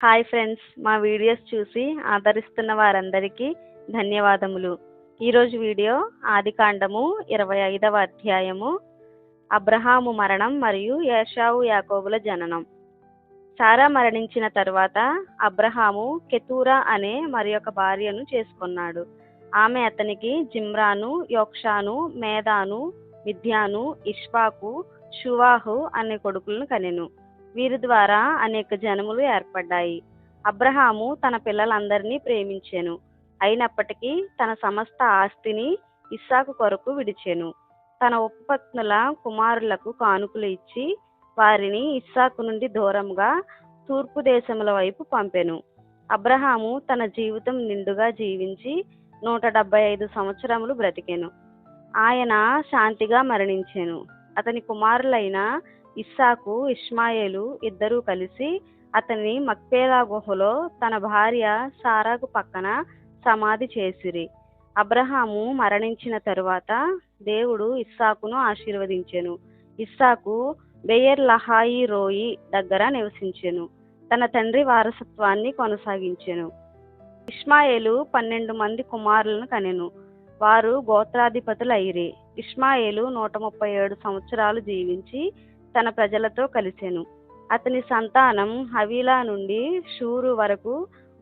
Hi friends, మా videos చూసి ఆదరిస్తున్న వారందరికీ ధన్యవాదములు. ఈరోజు వీడియో ఆదికాండము 25వ అధ్యాయము, అబ్రహాము మరణం మరియు ఏశావు యాకోబుల జననం. సారా మరణించిన తరువాత అబ్రహాము కెతూరా అనే మరియొక భార్యను చేసుకున్నాడు. ఆమె అతనికి జిమ్రాను, యోక్షాను, మేదాను, మిద్యాను, ఇష్పాకు, షువాహు అనే కొడుకులను కనెను. వీరి ద్వారా అనేక జనములు ఏర్పడ్డాయి. అబ్రహాము తన పిల్లలందరినీ ప్రేమించెను. అయినప్పటికీ తన సమస్త ఆస్తిని ఇస్సాకు కొరకు విడిచెను. తన ఉపపత్నుల కుమారులకు కానుకలు ఇచ్చి వారిని ఇస్సాకు నుండి దూరంగా తూర్పు దేశముల వైపు పంపెను. అబ్రహాము తన జీవితం నిండుగా జీవించి 175 సంవత్సరములు బ్రతికెను. ఆయన శాంతిగా మరణించెను. అతని కుమారులైన ఇస్సాకు, ఇష్మాయేలు ఇద్దరూ కలిసి అతన్ని మక్పేలా గుహలో తన భార్య సారాకు పక్కన సమాధి చేసిరి. అబ్రహాము మరణించిన తరువాత దేవుడు ఇస్సాకును ఆశీర్వదించెను. ఇస్సాకు బెయర్ లహాయి రోయి దగ్గర నివసించెను. తన తండ్రి వారసత్వాన్ని కొనసాగించెను. ఇష్మాయేలు 12 మంది కుమారులను కనెను. వారు గోత్రాధిపతులైరి. ఇష్మాయేలు 137 సంవత్సరాలు జీవించి తన ప్రజలతో కలిసెను. అతని సంతానం హవీలా నుండి షూరు వరకు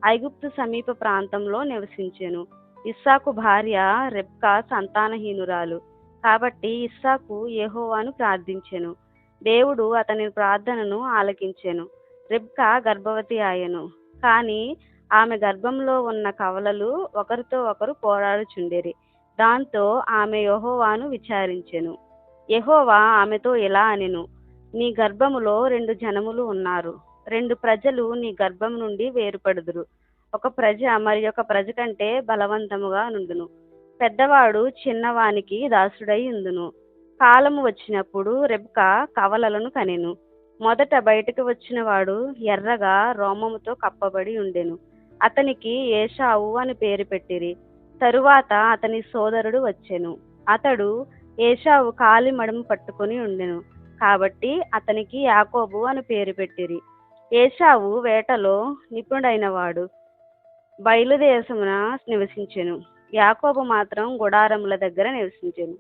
ఐగుప్తు సమీప ప్రాంతంలో నివసించెను. ఇస్సాకు భార్య రెబ్కా సంతానహీనురాలు. కాబట్టి ఇస్సాకు యెహోవాను ప్రార్థించెను. దేవుడు అతని ప్రార్థనను ఆలకించెను. రెబ్కా గర్భవతి ఆయెను. కానీ ఆమె గర్భంలో ఉన్న కవలలు ఒకరితో ఒకరు పోరాడుచుండిరి. దాంతో ఆమె యెహోవాను విచారించెను. యెహోవా ఆమెతో ఇలా అనెను, నీ గర్భములో 2 జనములు ఉన్నారు. 2 ప్రజలు నీ గర్భం నుండి వేరుపడుదురు. ఒక ప్రజ మరియొక ప్రజ కంటే బలవంతముగా నుండును. పెద్దవాడు చిన్నవానికి దాసుడై ఉండును. కాలము వచ్చినప్పుడు రెబ్కా కవలలను కనెను. మొదట బయటకు వచ్చిన వాడు ఎర్రగా రోమముతో కప్పబడి ఉండెను. అతనికి ఏశావు అని పేరు పెట్టిరి. తరువాత అతని సోదరుడు వచ్చెను. అతడు ఏశావు కాలి మడమ పట్టుకొని ఉండెను. కాబట్టి అతనికి యాకోబు అని పేరు పెట్టిరి. ఏశావు వేటలో నిపుణుడైనవాడు. బయలుదేశమున నివసించెను. యాకోబు మాత్రం గుడారముల దగ్గర నివసించెను.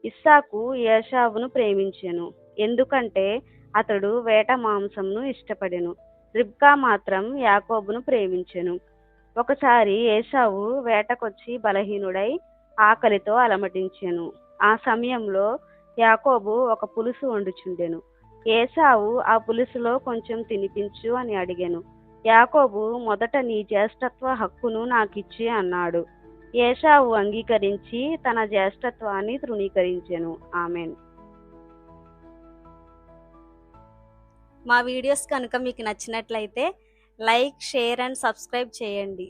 ఇస్సాకు ఏశావును ప్రేమించెను, ఎందుకంటే అతడు వేట మాంసమును ఇష్టపడెను. రిబ్కా మాత్రం యాకోబును ప్రేమించెను. ఒకసారి ఏశావు వేటకొచ్చి బలహీనుడై ఆకలితో అలమటించెను. ఆ సమయంలో యాకోబు ఒక పులుసు వండుచుండెను. ఏశావు ఆ పులుసులో కొంచెం తినిపించు అని అడిగెను. యాకోబు మొదట నీ జ్యేష్ఠత్వ హక్కును నాకిచ్చి అన్నాడు. ఏశావు అంగీకరించి తన జ్యేష్ఠత్వాన్ని తృణీకరించెను. ఆమెన్. మా వీడియోస్ కనుక మీకు నచ్చినట్లయితే లైక్, షేర్ అండ్ సబ్స్క్రైబ్ చేయండి.